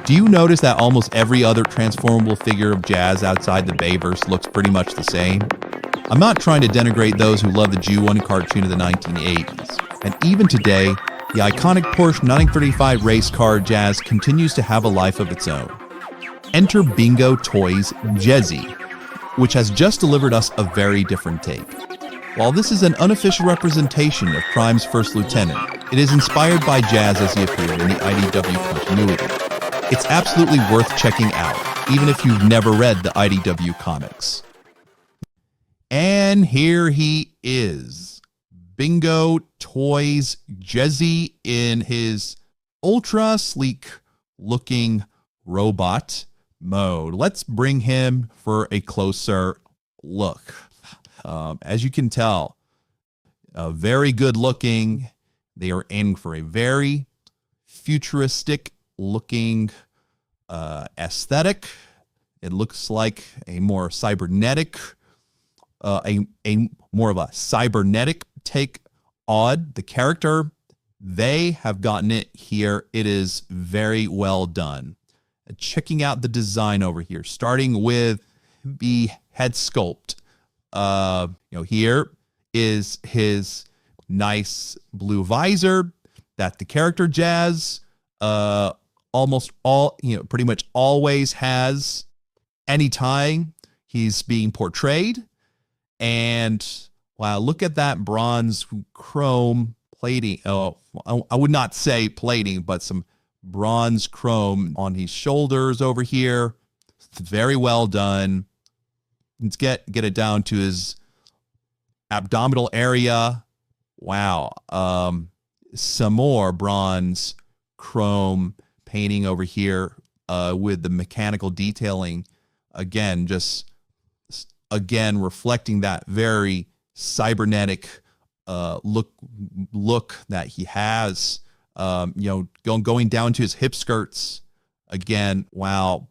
Do you notice that almost every other transformable figure of Jazz outside the Bayverse looks pretty much the same? I'm not trying to denigrate those who love the Ju-1 cartoon of the 1980s. And even today, the iconic Porsche 935 race car Jazz continues to have a life of its own. Enter Bingo Toys Jezzy, which has just delivered us a very different take. While this is an unofficial representation of Crime's first lieutenant, it is inspired by Jazz as he appeared in the IDW continuity. It's absolutely worth checking out, even if you've never read the IDW comics. And here he is, Bingo Toys Jezzy in his ultra sleek looking robot mode. Let's bring him for a closer look. As you can tell, very good looking. They are in for a very futuristic looking aesthetic. It looks like a more cybernetic, a more of a cybernetic take on the character. They have gotten it here. It is very well done. Checking out the design over here, starting with the head sculpt. Here is his nice blue visor that the character Jazz pretty much always has anytime he's being portrayed. And wow, look at that bronze chrome plating. Oh, I would not say plating, but some bronze chrome on his shoulders over here. It's very well done. Let's get it down to his abdominal area. Wow. Some more bronze chrome painting over here with the mechanical detailing. Again, reflecting that very cybernetic look that he has. Going down to his hip skirts. Again, wow.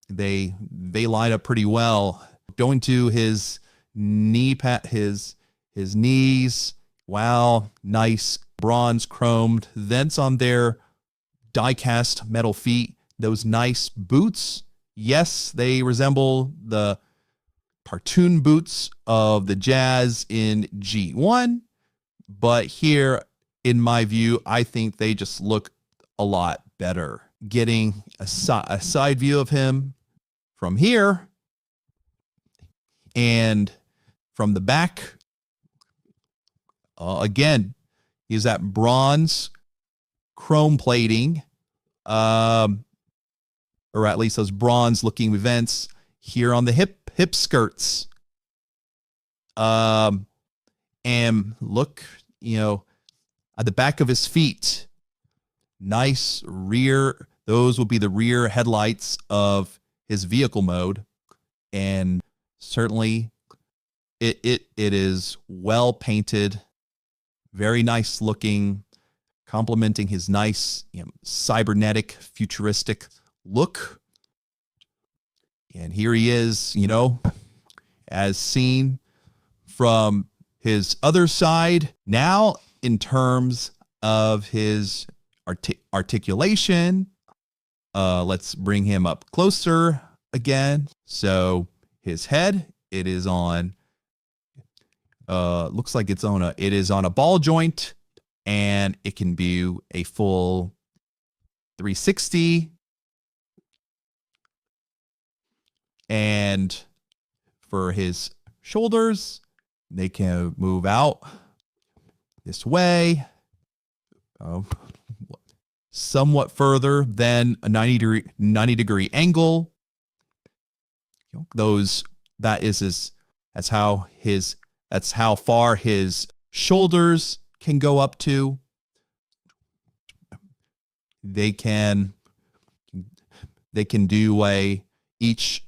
They line up pretty well. Going to his his knees. Wow, nice bronze chromed. Thence on their die-cast metal feet, those nice boots. Yes, they resemble the cartoon boots of the Jazz in G1, but here, in my view, I think they just look a lot better. Getting a side view of him from here and from the back. Again, is that bronze chrome plating, or at least those bronze looking vents here on the hip skirts. And look, at the back of his feet, nice rear. Those will be the rear headlights of his vehicle mode. And certainly it is well painted, very nice looking, complementing his nice cybernetic futuristic look. And here he is, as seen from his other side. Now, in terms of his articulation, let's bring him up closer again. So his head, it is on, looks like it is on a ball joint, and it can be a full 360. And for his shoulders, they can move out this way, somewhat further than a 90 degree angle. That's how far his shoulders can go up to. They can do each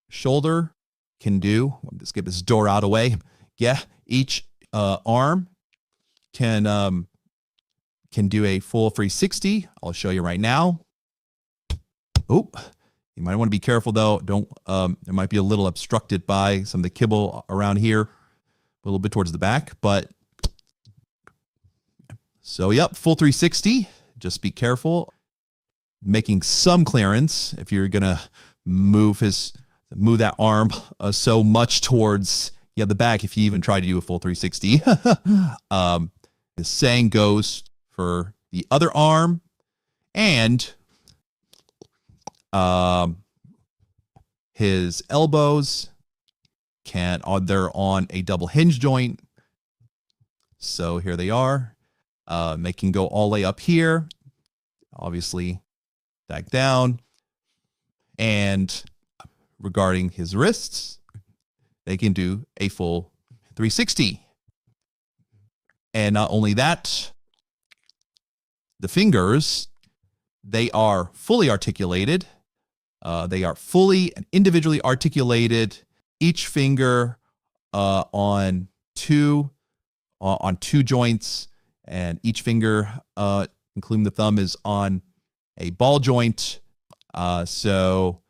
shoulder can do. Let's get this door out of the way. Yeah, each arm can do a full 360. I'll show you right now. Oh, you might want to be careful though. It might be a little obstructed by some of the kibble around here, a little bit towards the back. But so, yep, full 360. Just be careful. making some clearance if you're gonna move that arm so much towards the back. If you even try to do a full 360, the same goes for the other arm, and his elbows they're on a double hinge joint. So here they are. They can go all the way up here, obviously back down. And regarding his wrists, they can do a full 360. And not only that, the fingers, they are fully articulated. They are fully and individually articulated. Each finger on two joints, and each finger, including the thumb, is on a ball joint. So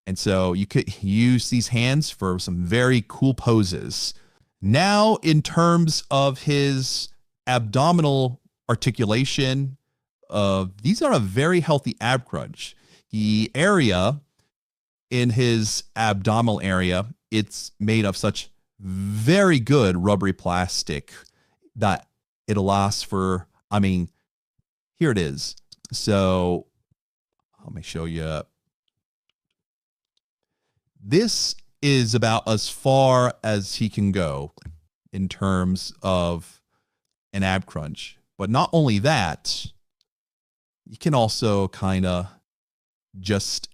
you could use these hands for some very cool poses. Now, in terms of his abdominal articulation, these are a very healthy ab crunch. The area in his abdominal area, it's made of such very good rubbery plastic that it'll last for, here it is. So let me show you. This is about as far as he can go in terms of an ab crunch. But not only that, you can also kind of just,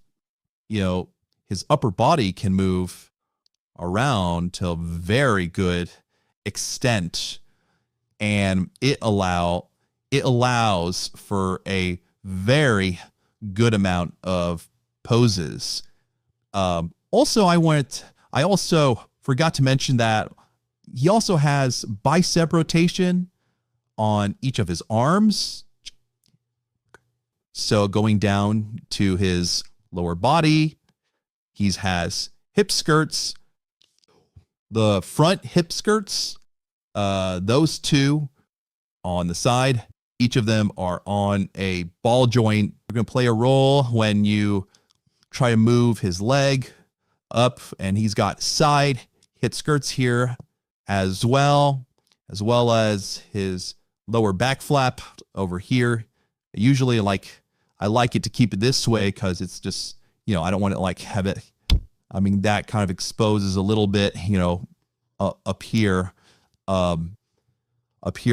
his upper body can move around to a very good extent, and it allows for a very good amount of poses. Also, I also forgot to mention that he also has bicep rotation on each of his arms. So going down to his lower body, he has hip skirts. The front hip skirts, those two on the side, each of them are on a ball joint. They're going to play a role when you try to move his leg up, and he's got side hip skirts here as well as his lower back flap over here. Usually, I like it to keep it this way because it's just, I don't want to have it. That kind of exposes a little bit, up here in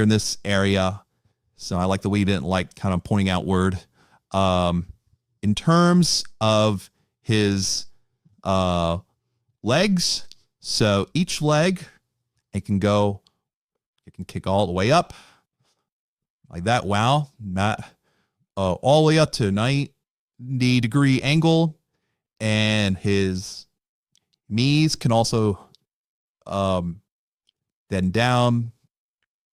this area. So I like the way you didn't kind of pointing outward. In terms of his legs, so each leg, it can kick all the way up like that. Wow. All the way up to a 90-degree angle. And his knees can also then down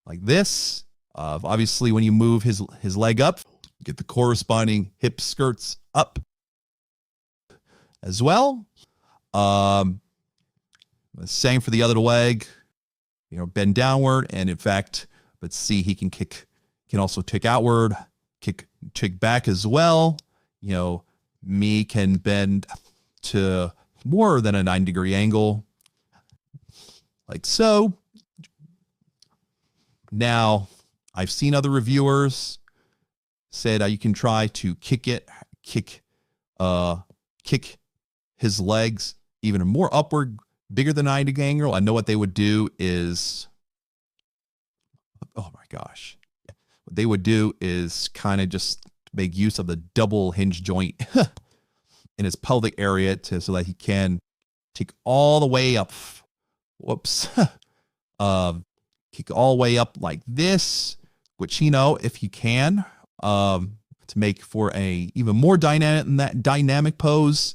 like this. Obviously, when you move his leg up, get the corresponding hip skirts up as well. The same for the other leg, bend downward. And in fact, let's see, he can also tick outward, kick back as well. Me can bend to more than a 90-degree angle, like so. Now, I've seen other reviewers said you can try to kick his legs even more upward, bigger than 90 angle. I know what they would do is, oh my gosh, what they would do is kind of just make use of the double hinge joint in his pelvic area so that he can take all the way up. Whoops. Kick all the way up like this, which, if you can, to make for a even more dynamic pose.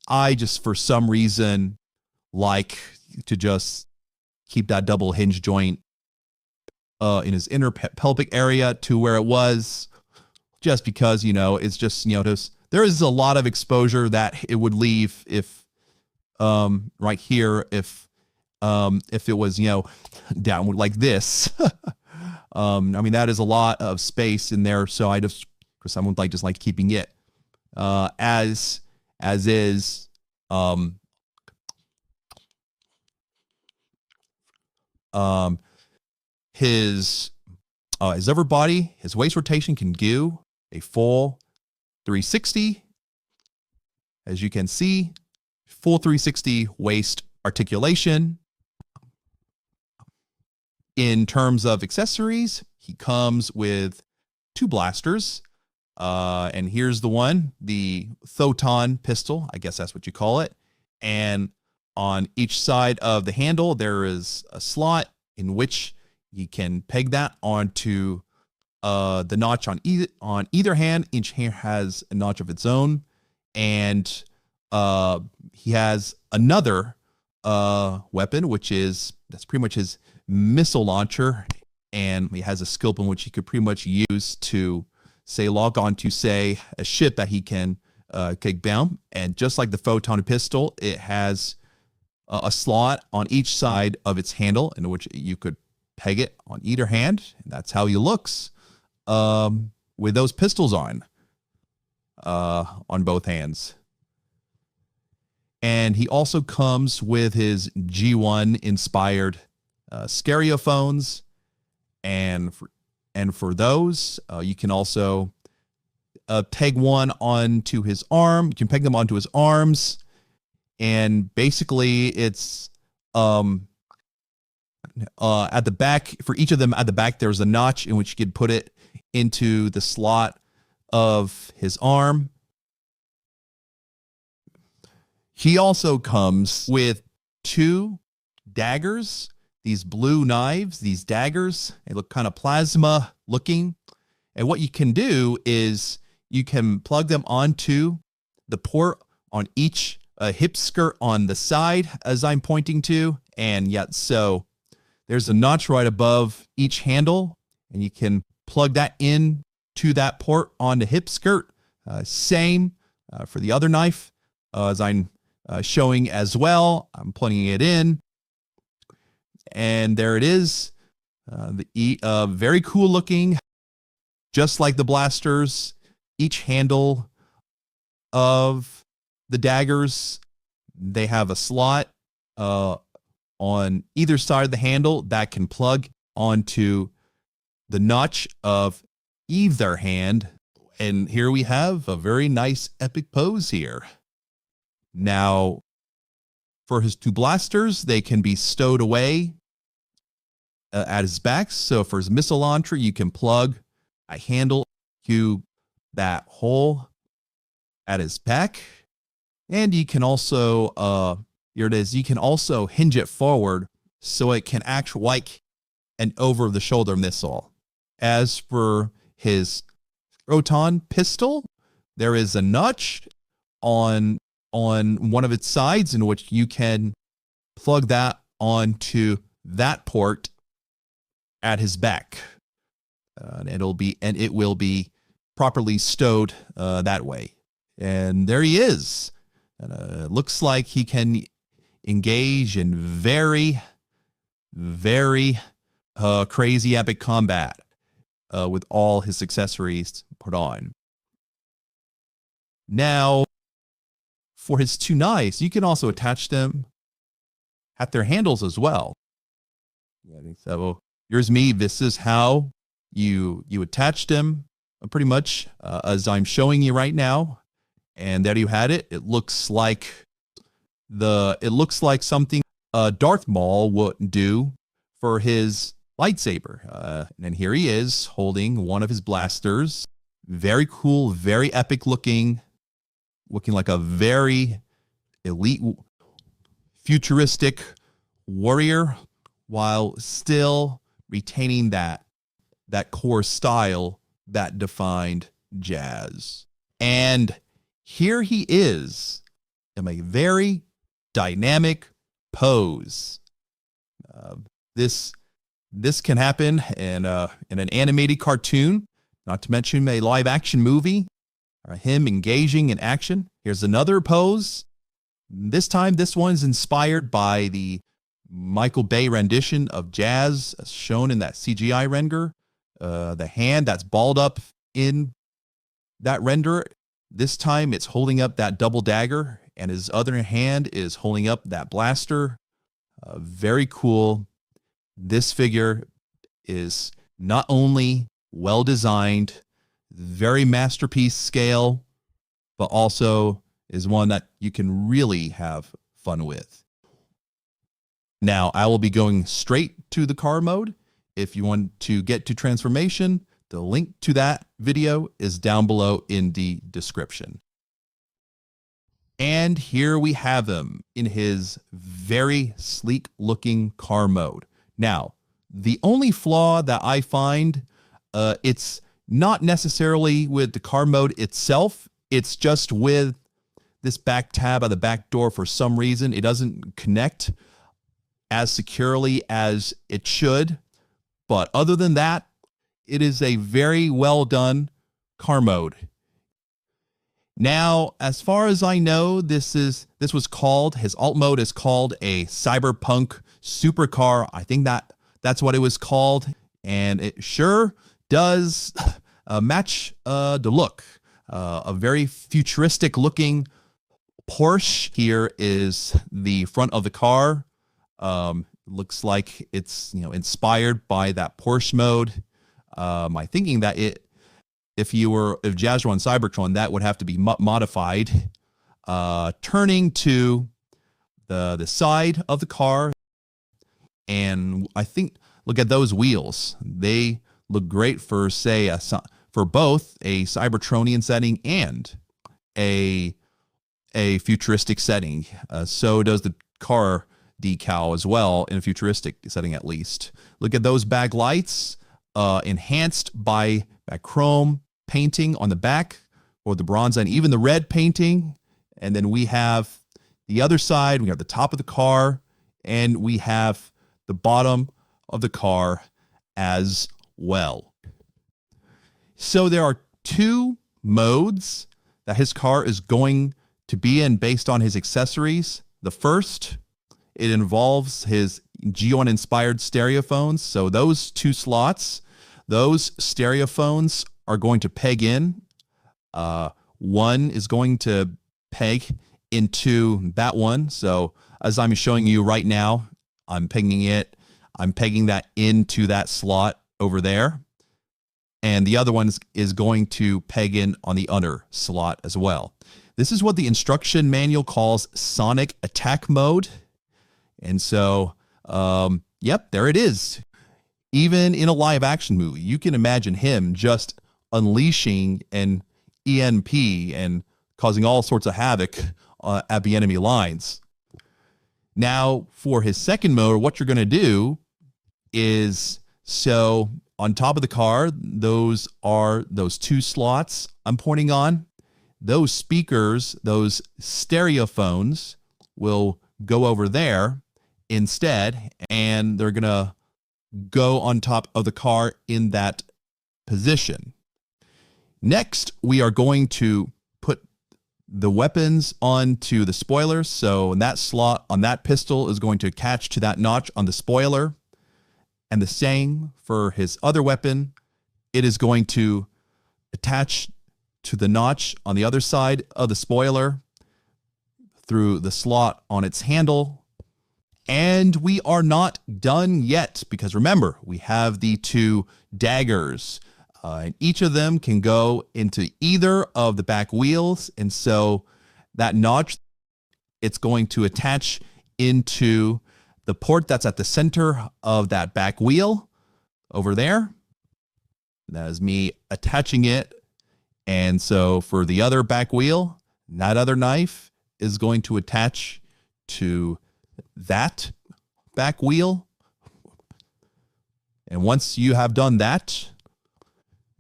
I just, for some reason, like to just keep that double hinge joint in his inner pelvic area to where it was, just because, it's just, there is a lot of exposure that it would leave if, right here, if it was, downward like this. That is a lot of space in there. So I just because someone just like keeping it as is. His upper body, his waist rotation can do a full 360. As you can see, full 360 waist articulation. In terms of accessories, he comes with 2 blasters. And here's the one, the photon pistol, I guess that's what you call it. And on each side of the handle, there is a slot in which you can peg that onto the notch on either hand. Each hand has a notch of its own. And he has another weapon, that's pretty much his missile launcher. And he has a scope in which he could pretty much use to, say, log on to, say, a ship that he can kick down. And just like the photon pistol, it has a slot on each side of its handle in which you could peg it on either hand. And that's how he looks with those pistols on both hands. And he also comes with his G1 inspired stereophones. And for those, you can also peg one onto his arm. You can peg them onto his arms. And basically, it's at the back, for each of them at the back, there's a notch in which you could put it into the slot of his arm. He also comes with 2 daggers, these blue knives, these daggers. They look kind of plasma looking. And what you can do is you can plug them onto the port on each hip skirt on the side, as I'm pointing to. And yet, so there's a notch right above each handle, and you can plug that in to that port on the hip skirt. Same for the other knife, as I'm showing as well. I'm plugging it in, and there it is. Very cool looking, just like the blasters. Each handle of the daggers, they have a slot on either side of the handle that can plug onto the notch of either hand. And here we have a very nice epic pose here. Now, for his 2 blasters, they can be stowed away at his back. So for his missile launcher, you can plug a handle to that hole at his back. And you can also, here it is, you can also hinge it forward so it can act like an over-the-shoulder missile. As for his proton pistol, there is a notch on one of its sides in which you can plug that onto that port at his back. And it will be properly stowed that way. And there he is. And looks like he can engage in very, very crazy epic combat with all his accessories put on. Now, for his 2 knives, you can also attach them at their handles as well. So here's me. This is how you attach them, pretty much as I'm showing you right now. And there you had it. It looks like something Darth Maul would do for his lightsaber. And here he is holding one of his blasters. Very cool, very epic looking like a very elite, futuristic warrior, while still retaining that core style that defined Jazz. And here he is in a very dynamic pose. This can happen in an animated cartoon, not to mention a live action movie, or him engaging in action. Here's another pose. This time, this one's inspired by the Michael Bay rendition of Jazz, as shown in that CGI render. The hand that's balled up in that render. This time it's holding up that double dagger, and his other hand is holding up that blaster. Very cool. This figure is not only well designed, very masterpiece scale, but also is one that you can really have fun with. Now, I will be going straight to the car mode. If you want to get to transformation, the link to that video is down below in the description. And here we have him in his very sleek looking car mode. Now, the only flaw that I find, it's not necessarily with the car mode itself. It's just with this back tab on the back door. For some reason, it doesn't connect as securely as it should. But other than that, it is a very well done car mode. Now, as far as I know, this was called, his alt mode is called a cyberpunk supercar. I think that's what it was called, and it sure does match the look. A very futuristic looking Porsche. Here is the front of the car. Looks like it's inspired by that Porsche mode. I'm thinking that if Jazz were on Cybertron, that would have to be modified. Turning to the side of the car, and I think, look at those wheels. They look great for, say, for both a Cybertronian setting and a futuristic setting. So does the car decal as well, in a futuristic setting at least. Look at those bag lights, enhanced by chrome painting on the back, or the bronze and even the red painting. And then we have the other side, we have the top of the car, and we have the bottom of the car as well. So there are two modes that his car is going to be in based on his accessories. The first, it involves his G1 inspired stereophones. So those two slots, those stereophones are going to peg in. One is going to peg into that one. So as I'm showing you right now, I'm pegging that into that slot over there. And the other one is going to peg in on the other slot as well. This is what the instruction manual calls sonic attack mode. And so, yep, there it is. Even in a live action movie, you can imagine him just unleashing an EMP and causing all sorts of havoc at the enemy lines. Now, for his second mode, what you're going to do is, so on top of the car, those are those two slots I'm pointing on. Those speakers, those stereophones will go over there instead, and they're going to go on top of the car in that position. Next, we are going to put the weapons onto the spoilers. So in that slot on that pistol is going to attach to that notch on the spoiler. And the same for his other weapon. It is going to attach to the notch on the other side of the spoiler through the slot on its handle. And we are not done yet, because remember, we have the two daggers. And each of them can go into either of the back wheels. And so that notch, it's going to attach into the port that's at the center of that back wheel over there. That is me attaching it. And so for the other back wheel, that other knife is going to attach to that back wheel. And once you have done that,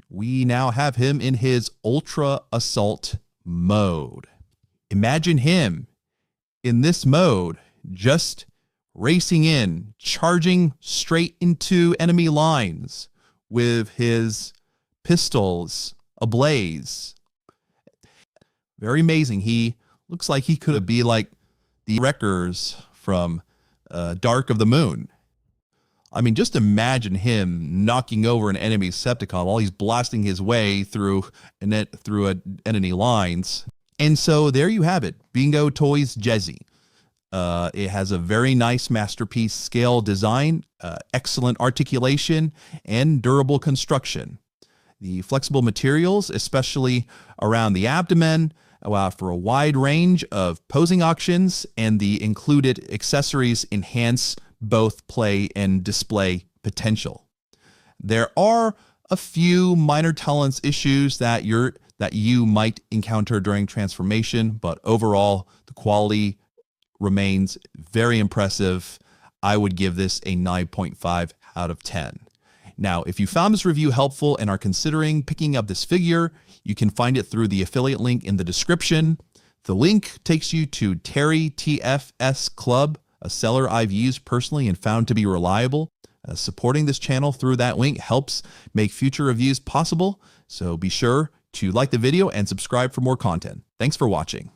we now have him in his ultra assault mode. Imagine him in this mode, just racing in, charging straight into enemy lines with his pistols ablaze. Very amazing. He looks like he could be like the wreckers from Dark of the Moon. I mean, just imagine him knocking over an enemy Decepticon while he's blasting his way through enemy lines. And so there you have it, Bingo Toys Jezzy. It has a very nice masterpiece scale design, excellent articulation, and durable construction. The flexible materials, especially around the abdomen, allow for a wide range of posing options, and the included accessories enhance both play and display potential. There are a few minor tolerance issues that you might encounter during transformation, but overall the quality remains very impressive. I would give this a 9.5 out of 10. Now, if you found this review helpful and are considering picking up this figure, you can find it through the affiliate link in the description. The link takes you to Terry TFS Club, a seller I've used personally and found to be reliable. Supporting this channel through that link helps make future reviews possible, so be sure to like the video and subscribe for more content. Thanks for watching.